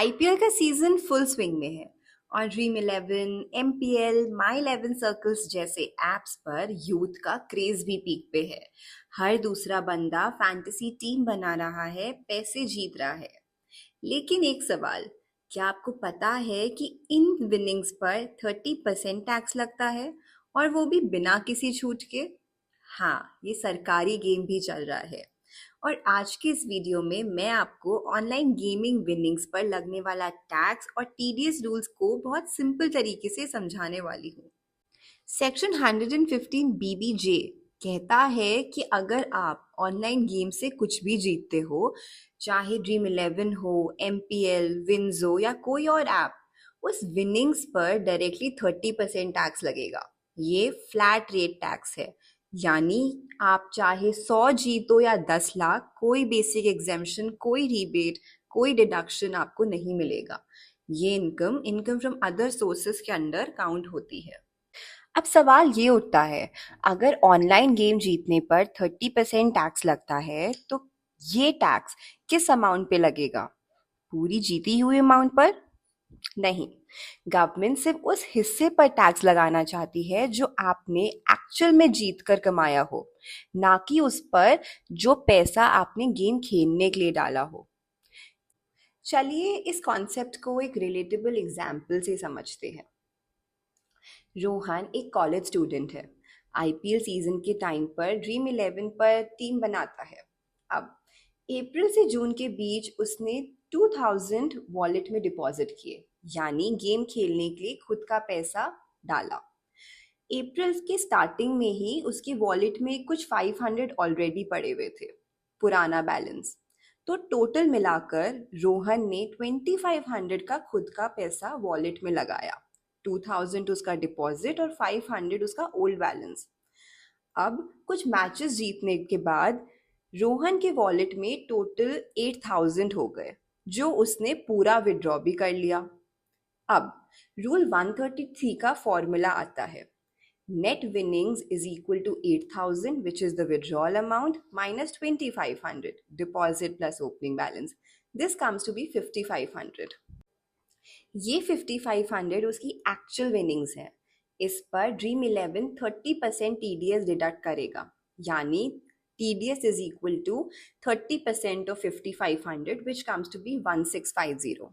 IPL का season full swing में है और ड्रीम इलेवन, एमपीएल, माई इलेवन सर्कल्स जैसे एप्स पर यूथ का क्रेज भी पीक पे है। हर दूसरा बंदा फैंटेसी टीम बना रहा है, पैसे जीत रहा है। लेकिन एक सवाल, क्या आपको पता है कि इन विनिंग्स पर 30% टैक्स लगता है और वो भी बिना किसी छूट के? हाँ, ये सरकारी गेम भी चल रहा है। और आज के इस वीडियो में मैं आपको ऑनलाइन गेमिंग विनिंग्स पर लगने वाला टैक्स और टीडीएस रूल्स को बहुत सिंपल तरीके से समझाने वाली हूँ। सेक्शन 115 बीबीजे कहता है कि अगर आप ऑनलाइन गेम से कुछ भी जीतते हो, चाहे ड्रीम इलेवन हो, एमपीएल, विंजो या कोई और ऐप, उस विनिंग्स पर डायरेक्टली 30% टैक्स लगेगा। ये फ्लैट रेट टैक्स है, यानी आप चाहे 100 जीतो या 10 लाख, कोई बेसिक एग्जेम्पशन, कोई रिबेट, कोई डिडक्शन आपको नहीं मिलेगा। ये इनकम फ्रॉम अदर सोर्सेस के अंडर काउंट होती है। अब सवाल ये उठता है, अगर ऑनलाइन गेम जीतने पर 30% टैक्स लगता है तो ये टैक्स किस अमाउंट पे लगेगा? पूरी जीती हुई अमाउंट पर? नहीं, गवर्नमेंट सिर्फ उस हिस्से पर टैक्स लगाना चाहती है जो आपने एक्चुअल में जीत कर कमाया हो, ना कि उस पर जो पैसा आपने गेम खेलने के लिए डाला हो। चलिए इस कॉन्सेप्ट को एक रिलेटेबल एग्जाम्पल से समझते हैं। रोहन एक कॉलेज स्टूडेंट है। आईपीएल सीजन के टाइम पर ड्रीम इलेवन पर टीम बनाता है। अब अप्रैल से जून के बीच उसने 2000 वॉलेट में डिपॉजिट किए, यानी गेम खेलने के लिए खुद का पैसा डाला। अप्रैल के स्टार्टिंग में ही उसके वॉलेट में कुछ 500 ऑलरेडी पड़े हुए थे, पुराना बैलेंस। तो टोटल मिलाकर रोहन ने 2500 का खुद का पैसा वॉलेट में लगाया। 2000 उसका डिपॉजिट और 500 उसका ओल्ड बैलेंस। अब कुछ मैचेस जीतने के बाद रोहन के वॉलेट में टोटल 8000 हो गए, जो उसने पूरा विड्रॉ भी कर लिया। अब रूल 133 का फॉर्मूला आता है, net winnings is equal to 8000, which is the withdrawal amount, minus 2500 deposit plus opening balance. This comes to be 5500. ये 5500 उसकी एक्चुअल विनिंग्स है। इस पर ड्रीम इलेवन 30% टीडीएस डिडक्ट करेगा, यानी TDS is equal to 30% of 5500, which comes to be 1650.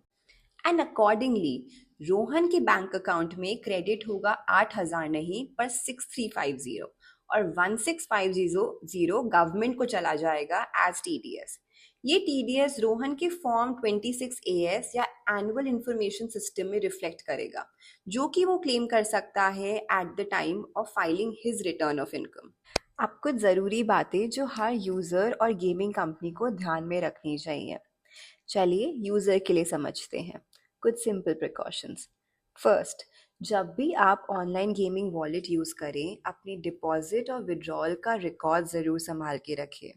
And accordingly Rohan के bank account में credit होगा 8000 नहीं पर 6350, और 1650 गवर्नमेंट को चला जाएगा एज टीडीएस। ये टीडीएस रोहन के फॉर्म 26AS या एनुअल इंफॉर्मेशन सिस्टम में रिफ्लेक्ट करेगा, जो कि वो क्लेम कर सकता है at the time of filing his return of income. अब कुछ ज़रूरी बातें जो हर यूज़र और गेमिंग कंपनी को ध्यान में रखनी चाहिए। चलिए यूज़र के लिए समझते हैं कुछ सिंपल प्रिकॉशंस। फर्स्ट, जब भी आप ऑनलाइन गेमिंग वॉलेट यूज़ करें, अपनी डिपॉजिट और विड्रॉल का रिकॉर्ड ज़रूर संभाल के रखिए।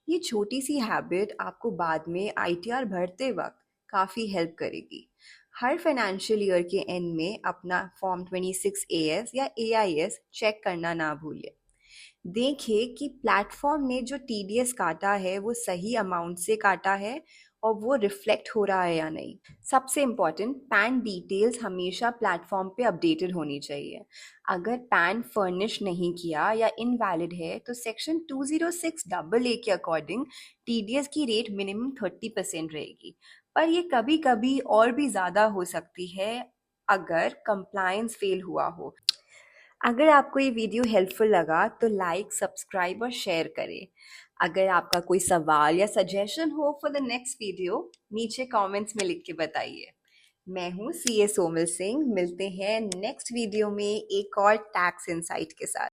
ये छोटी सी हैबिट आपको बाद में आईटीआर भरते वक्त काफ़ी हेल्प करेगी। हर फाइनेंशियल ईयर के एंड में अपना फॉर्म 26AS या AIS चेक करना ना भूलें। देखिए कि प्लेटफॉर्म ने जो टीडीएस काटा है वो सही अमाउंट से काटा है और वो रिफ्लेक्ट हो रहा है या नहीं। सबसे इम्पॉर्टेंट, पैन डिटेल्स हमेशा प्लेटफॉर्म पे अपडेटेड होनी चाहिए। अगर पैन फर्निश नहीं किया या इनवैलिड है तो सेक्शन 206AA के अकॉर्डिंग टीडीएस की रेट मिनिमम 30% रहेगी, पर ये कभी कभी और भी ज़्यादा हो सकती है अगर कंप्लायंस फेल हुआ हो। अगर आपको ये वीडियो हेल्पफुल लगा तो लाइक, सब्सक्राइब और शेयर करें। अगर आपका कोई सवाल या सजेशन हो फॉर द नेक्स्ट वीडियो, नीचे कमेंट्स में लिख के बताइए। मैं हूँ CA सोमिल सिंह। मिलते हैं नेक्स्ट वीडियो में एक और टैक्स इनसाइट के साथ।